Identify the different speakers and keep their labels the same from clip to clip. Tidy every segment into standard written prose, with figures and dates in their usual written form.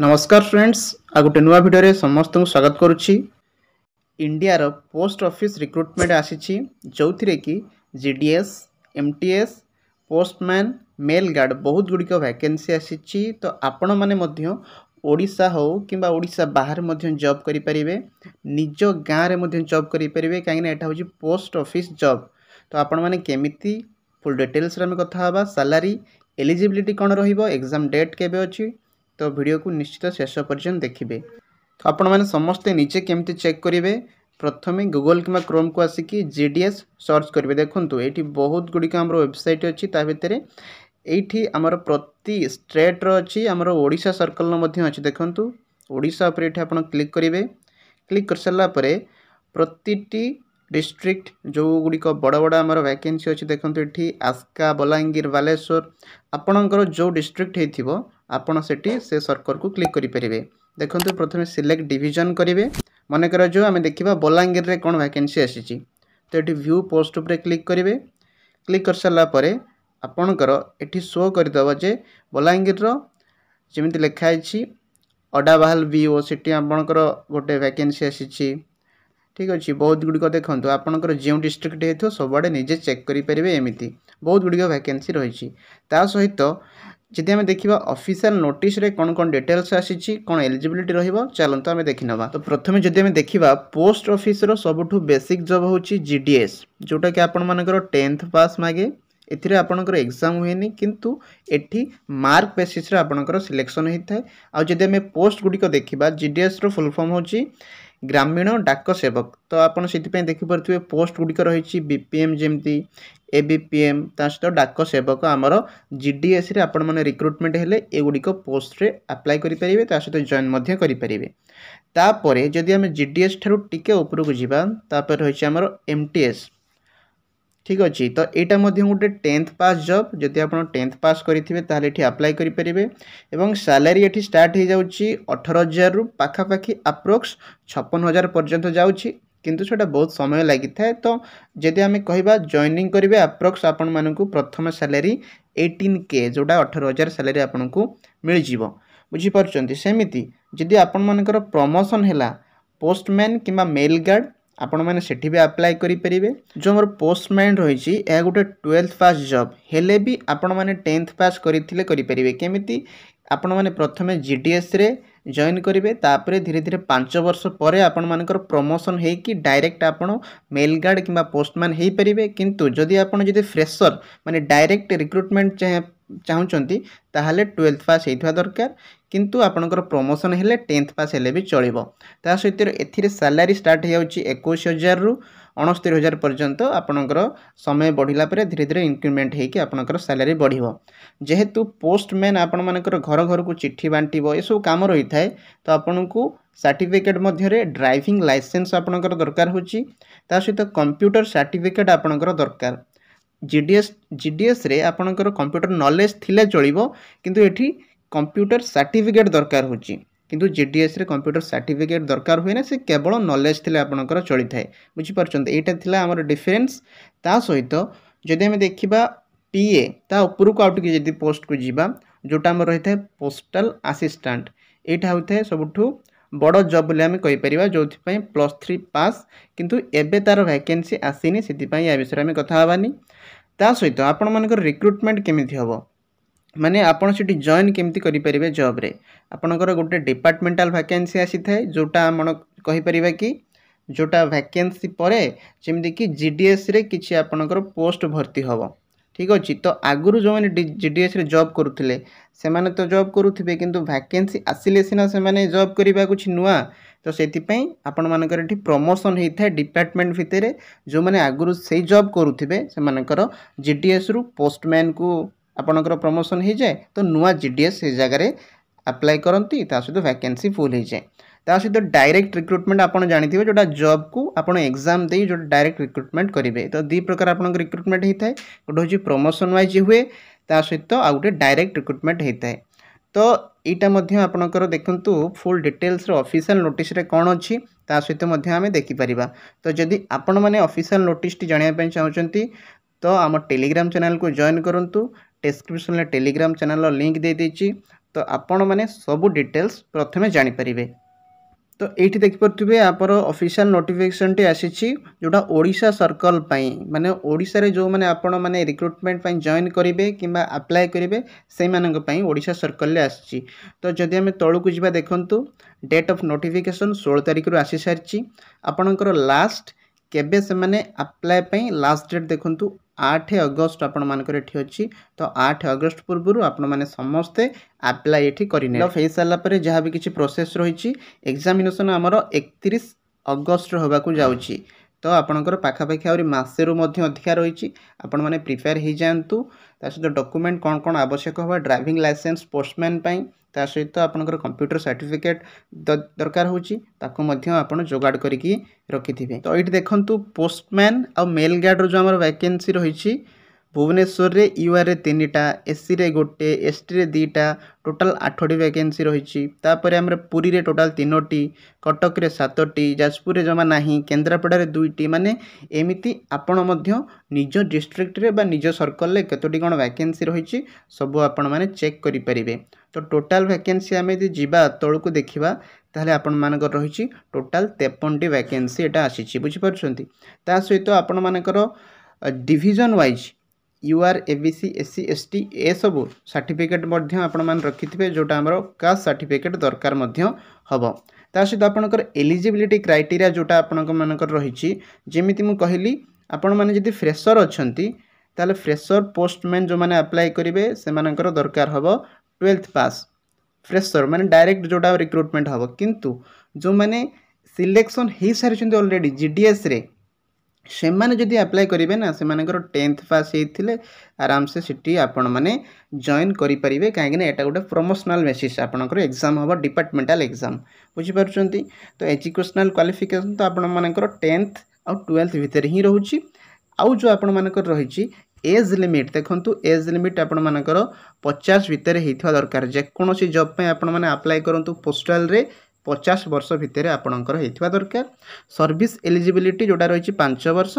Speaker 1: नमस्कार फ्रेंड्स आ गोटे नुआ भिडियो समस्त को स्वागत करुच्ची। इंडिया रो पोस्ट ऑफिस रिक्रुटमेंट आसी जो थी कि GDS MTS postman mail guard बहुत गुड़िक वैकेंसी आसी। तो आपण मैंने ओडिशा हो कि ओडिशा बाहर जॉब करें निज गाँव में जॉब करें कहीं यहाँ हूँ पोस्ट ऑफिस जॉब। तो आपण मैंने केमिति फुल डिटेल्स आम कथा सैलरी एलिजिबिलिटी कौन रग्जाम डेट केबे अच्छी तो वीडियो को निश्चित शेष पर्यंत देखिए। तो आपण मैंने समस्ते निजे केमती चेक करेंगे प्रथमे गूगल कि क्रोम को आसिक जीडीएस सर्च करेंगे। देखो ये बहुत गुड़िक आम वेबसाइट अच्छी भितर ये आमर प्रति स्टेट अच्छी आमर ओडिशा सर्कल अच्छी। देखो ओडिशा उपर ये आप क्लिक करेंगे। क्लिक कर सारापर प्रति डिस्ट्रिक्ट जो गुड़िक बड़ बड़ आमर वैकेंसी अच्छी देखो ये आस्का बलांगीर बालेश्वर आपणकर जो डिस्ट्रिक्ट हो आपण से सर्कल को क्लिक करेंगे। देखो प्रथम सिलेक्ट डिविजन करेंगे मनकर जो आम देखा बलांगीर रे कौन वैकेंसी आसी तो ये व्यू पोस्ट उपर क्लिक करेंगे। क्लिक कर सारापर आपणकर ये शो करदेव जे बलांगीर जमी लिखाई अडाबाहाल बीओ सी आपणकर गोटे वैकेंसी आसी। ठीक अच्छे बहुत गुड़िक देखो आपंकर जो डिस्ट्रिक्ट हो सब आड़े निजे चेक करेंगे। एमती बहुत गुड़िक वैकेंसी रही सहित जदि आम देखा ऑफिशियल नोटिस रे कौन कौन डिटेल्स आसी कौन एलिजिबिलिटी रहिबो चलते आम देखी नवा। तो प्रथम जदि आम देखा पोस्ट ऑफिस रो सबुठु बेसिक जॉब होची जीडीएस जोटा कि आपण मानकर 10th पास मागे एथिरे आपणकर एग्जाम हुएनी किंतु एठी मार्क बेसिस रे आपणकर सिलेक्शन होता है। आ जदि आम पोस्ट गुड़िक देखा जीडीएस रो फुल फॉर्म होची ग्रामीण डाक सेवक। तो आपड़ से देखिपे पोस्ट गुड़िक रही बीपीएम जमती एबीपीएम सहित डाक सेवक आमर जीडीएस रे आपण मैंने रिक्रुटमेंट हेले एगुड़िक पोस्ट रे अप्लाई करेंगे सहित जॉइन करेंगे। तापर जदि आम जीडीएस ठारू टिके ऊपर को जीवा तापर रही आमर एमटीएस। ठीक अच्छे तो यहाँ गोटे 10th पास जॉब जदि आप 10th पास करेंगे ताहले ये अप्लाई करेंगे और सैलरी ये स्टार्ट हो जाऊँगी 18,000 रु पाखापाखि अप्रोक्स 56,000 पर्यंत जाऊँगी किंतु सेटा बहुत समय लगी था। तो जदि आम कह जॉइनिंग करेंगे अप्रोक्स आपण मानक प्रथम सैलरी 18K जोटा 18,000 सैलरी आपन को मिल जीवो बुझीपार। सेमती जदि आपण मानकर प्रमोशन है पोस्टमैन कि मेल गार्ड आपण मैंने सेठी भी अप्लाई करेंगे। जो मोर पोस्टमैन रही है गोटे 12th पास जॉब हेले भी आपण मैंने 10th पास करेंगे केमिति आपण मैंने प्रथमे जीडीएस रे जॉइन करेंगे तापर धीरे धीरे 5 वर्ष पर आपण मानकर प्रमोशन है कि डायरेक्ट आपण मेल गार्ड कि पोस्टमैन हो पारे। किंतु जदि आपण जदि फ्रेशर माने डायरेक्ट रिक्रुटमेंट चाहूँगी ताहले 12th पास होता दरकार किंतु आपणकर प्रमोशन हेले 10th पास हेले भी चलिबो। ता सहित एथिरे सैलरी स्टार्ट हो जाउची 21,000 रु 69,000 पर्यंत आपणकर समय बढ़िला परे धीरे धीरे इंक्रीमेंट होकर आपणकर सैलरी बढ़िबो। जेहेतु पोस्टमैन आपण मानकर घर घर को चिट्ठी बांटिबो ये सब काम रही थाए तो आपन को सर्टिफिकेट मध्य ड्राइविंग लाइसेंस आपणकर दरकार होची ता सहित कंप्यूटर सर्टिफिकेट आपणकर दरकार। जीडीएस रे आपणकर कंप्यूटर नॉलेज थिले चलिबो किंतु एठी कंप्यूटर सर्टिफिकेट दरकार होची किंतु जीडीएस रे कंप्यूटर सर्टिफिकेट दरकार हुए ना से केवल नॉलेज थिले आपणकर चली थाए बुझीपारछन्ते। एटा थिला हमर डिफरेंस। ता सहित जदि हम देखिबा पीए ता ऊपर को आउट जदि पोस्ट को जीवा जोटा हमर रही थाए पोस्टल असिस्टेंट एटा होता है सबुठु बड़ जॉब बोले आम कहीपर जो +3 पास किंतु एबे तार वैकेंसी आसीनी से या विषय में कथा हवानी। ता सहित आपण मानकर रिक्रुटमेंट केमिति हबो माने आपण सिटी जॉइन केमिति करि परिबे जॉब रे आपणकर गोटे डिपार्टमेंटल वैकेंसी आसी थाए जोटा आपण कहि परिबा कि जोटा वैकेंसी परे जेमिति कि जीडीएस रे किछि आपणकर पोस्ट भर्ती हबो। ठीक अच्छे तो आगुरी जो मैंने जीडीएस रे जॉब करुले से माने तो जॉब करुवे किंतु वैकेंसी आसिले सिना से माने जॉब करबा कुछ नुआ तो सेतिपई आपण मानकर एठी प्रमोशन होता है डिपार्टमेंट भितर जो मैंने आगुरी से जॉब करुवे से मानकर जीडीएस रु पोस्टमैन को आपणकर प्रमोशन हो जाए तो नुआ जीडीएस से जगह अप्लाई करती सहित वैकेंसी फुल हो जाए। ता सहित डायरेक्ट रिक्रुटमेंट आपन जानिथिबे जोटा जॉब को आपन एग्जाम दे जो डायरेक्ट रिक्रुटमेंट करेंगे। तो दी प्रकार आपन रिक्रुटमेंट होता है गोटे हूँ प्रमोशन वाइज हुए ता सहित आ गोटे डायरेक्ट रिक्रुटमेंट होता है। तो यहाँ आपणकर देखंतु फुल डिटेल्स ऑफिशियल नोटिस रे कौन अच्छी ता सहित आम देखिपर। तो जदि आपण मैंने ऑफिशियल नोटिस जानापी चाहते तो आम टेलीग्राम चैनल को जॉइन करूँ। डिस्क्रिप्शन में टेलीग्राम चैनल लिंक दे देछि तो आपण मैंने सब डिटेल्स प्रथमे जानीपर। तो ये देखिपे आपर ऑफिशियल नोटिफिकेशन टी आसी जोटा ओडिशा सर्कल माने ओडिशा रे जो माने आपण माने रिक्रुटमेंट जॉइन करेंगे कि अप्लाई करेंगे से ओडिशा सर्कल आसी। तो जदि आम तौक जा देखु डेट ऑफ नोटिफिकेशन 16 तारिख रु आसी सारी आपणकर लास्ट केबे से माने अप्लाई लास्ट डेट देखु 8 अगस्त आपण मानकर एठी अछि। तो 8 अगस्त पूर्व आपण माने समस्ते अप्लाई एठी करिने हो सारा पर जहाँ भी किसी प्रोसेस रही एग्जामिनेशन आमर 31 अगस्त होबाकू जाउछि। तो आपणकर पाखापाखि आहरी मासेरु मध्य अधिका रही आपण माने प्रिपेयर हो जातु। सहित डॉक्यूमेंट कौन कौन आवश्यक होगा ड्राइविंग लाइसेंस पोस्टमैन ता सहित आपणकर कंप्यूटर सर्टिफिकेट दरकार होची ताकू मध्य आपण जोगाड़ करिकी रखिथिबे। तो ये देखंतु पोस्टमैन आ मेल गार्ड जो हमर वैकेंसी रही भुवनेश्वर रे यूआर रे 3टा एससी रे 1 एसटी रे 2टा टोटाल 8टी वैकेंसी रही। तापर हमर पुरी रे टोटाल 3टी कटक रे 7टी जाजपुर रे जमा नाही केन्द्रापड़ा रे 2टी माने एमिति आपण मध्य निज डिस्ट्रिक्ट रे बा निज सर्कल रे कतोटी कोन वैकेंसी रही सब आपण माने चेक करि परिबे। तो टोटाल वैकेंसी आमे यदि जीवा तळकु देखिबा ताहले आपण मानकर रही टोटाल 53टी वैकेंसी एटा आसीछि बुझि परछंती। ता सहित आपण मानकर division wise UR ABC SC ST ए सबू सर्टिफिकेट आपण मान रखिथिबे जोटा हमर कास्ट सर्टिफिकेट दरकार मध्य हबो। ता सहित आपणकर एलिजिबिलिटी क्राइटेरिया जोटा आपणक मानकर रही जेमिति मु कहली आपण माने जदि फ्रेशर अछंती ताले फ्रेशर पोस्टमैन जो माने अप्लाई करिवे से मानकर दरकार हबो 12th पास फ्रेशर माने डायरेक्ट जोटा रिक्रुटमेंट हबो। किंतु जो माने सिलेक्शन हे सारिछंती ऑलरेडी जीडीएस रे से माने जदि अप्लाई करेंगे ना से 10th पास होते आराम से सिटी आपण मैंने जॉइन करेंगे कहीं एटा गोटे प्रमोशनल बेसिस आपंकर एग्जाम हम डिपार्टमेंटाल एग्जाम बुझीपार्टी। तो एजुकेशनल क्वालिफिकेशन तो आपण मानकर 10th आ 12th भितर ही रोचे। आउ जो आपण मानकर रही एज लिमिट देखंतु एज लिमिट आपण मानकर 50 भितर होइथवा दरकार जेकोसी जॉब पे आपण माने अप्लाई करंतु पोस्टल रे 50 वर्ष भितर आपणकर होइथवा दरकार। सर्विस एलिजिबिलिटी जोटा रही 5 वर्ष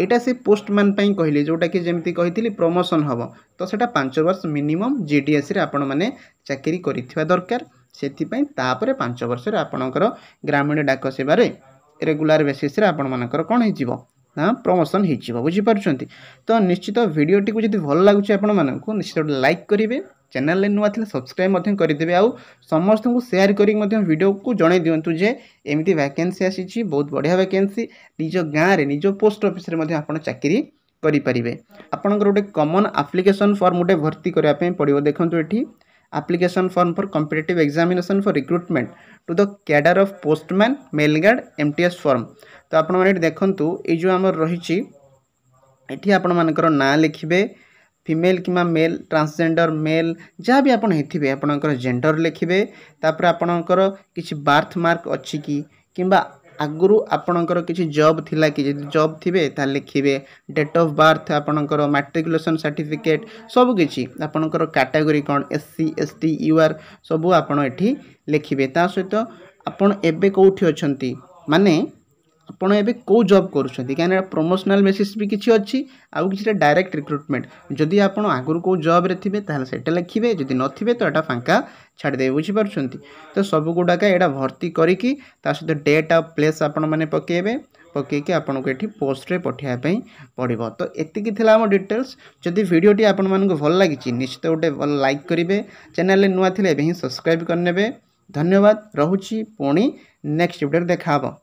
Speaker 1: एटा से पोस्टमैन पई कहली जोटा कि जेमती कहितली प्रमोशन हबो तो सेटा 5 वर्ष मिनिमम जीडीएस रे आपण माने चाकरी करिथवा दरकार। सेति पई तापरे 5 वर्ष रे आपणकर ग्रामीण डाक सेवा रे रेगुलर बेसिस रे आपण मानकर कोन हे जीवो ना प्रमोशन हो जीवो बुझी पारुछंती। तो निश्चित वीडियोटी को जदि भल लागुछि आपण मानकु निश्चित लाइक करिवे चैनल नुआ थे सब्सक्राइब करदे आउ समस्त को शेयर करी वीडियो को जन दिंतु जे एमती वैकेंसी आसी बहुत बढ़िया वैकेंसी निज गाँव में निज पोस्ट ऑफिस रे आप चाकरी करें। आपंकर गोटे कॉमन एप्लिकेशन फॉर्म गोटे भर्ती करने पड़ो देखो ये application form for competitive examination for recruitment to the cadre of postman mail guard MTS form. तो आप देखु ये जो आम रही आपण मानकर ना लिखिबे फीमेल किमा मेल ट्रांसजेंडर मेल जहाँ भी आपन हेथिबे आपनकर जेंडर लिखिबे। तापर आपनकर किछि बार्थ मार्क अछि कि किंबा आगुरु आपनकर किछि जॉब थिला कि जदि जॉब थिबे ता लिखिबे डेट ऑफ बर्थ आपनकर मैट्रिकुलेशन सर्टिफिकेट सब किछि आपनकर कैटेगरी कोन एससी एसटी यूआर सब आपन एठी लिखिबे। ता सहित आपन एबे कोठी अछंती माने आपड़ एबे को जॉब करुछंती कहीं प्रमोशनल बेसिस भी किसी अच्छी आउ कि डायरेक्ट रिक्रुटमेंट जदि आपड़ आगुरी को जॉब रे थिबे ताहले सेटा लिखिबे जदि नथिबे तो एटा फांका छाड़दे बुझी पारुछंती। तो सब गुड़ाक एटा भर्ती करिकी ता सहित डेट ऑफ प्लेस आपण माने पकेबे पकईकि आपको ये पोस्ट रे पठाइबा पड़ो। तो एतिकी थिला हम डिटेल्स जदि वीडियोटी आपण मानकु भल लागिछि निश्चित गोटे भल लाइक करिवे चैनल नुआ थिले एबे ही सब्सक्राइब करनेबे। धन्यवाद रहुछि पुणी नेक्स्ट वीडियो देखा हबो।